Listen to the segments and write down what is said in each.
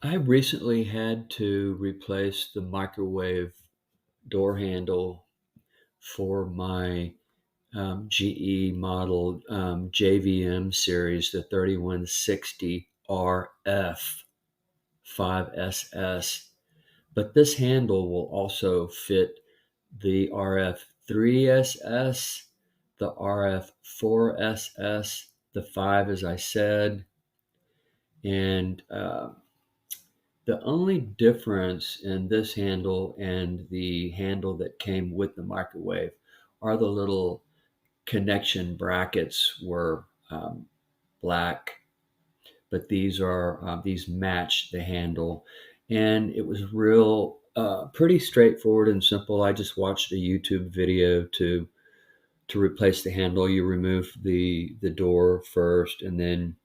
I recently had to replace the microwave door handle for my GE model JVM series, the 3160RF5SS. But this handle will also fit the RF3SS, the RF4SS, the 5, as I said, and the only difference in this handle and the handle that came with the microwave are the little connection brackets were black, but these match the handle, and it was real pretty straightforward and simple. I just watched a YouTube video to replace the handle. You remove the door first, and then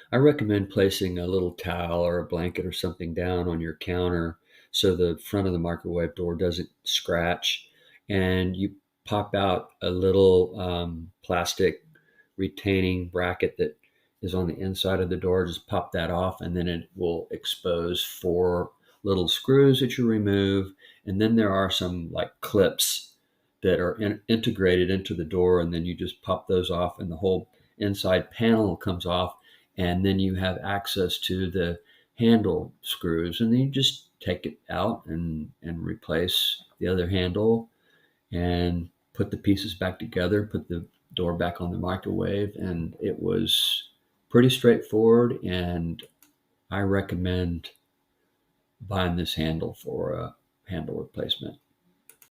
I recommend placing a little towel or a blanket or something down on your counter so the front of the microwave door doesn't scratch. And you pop out a little plastic retaining bracket that is on the inside of the door. Just pop that off, and then it will expose 4 little screws that you remove. And then there are some like clips that are integrated into the door, and then you just pop those off, and the whole inside panel comes off, and then you have access to the handle screws, and then you just take it out and replace the other handle and put the pieces back together, put the door back on the microwave, and it was pretty straightforward. And I recommend buying this handle for a handle replacement.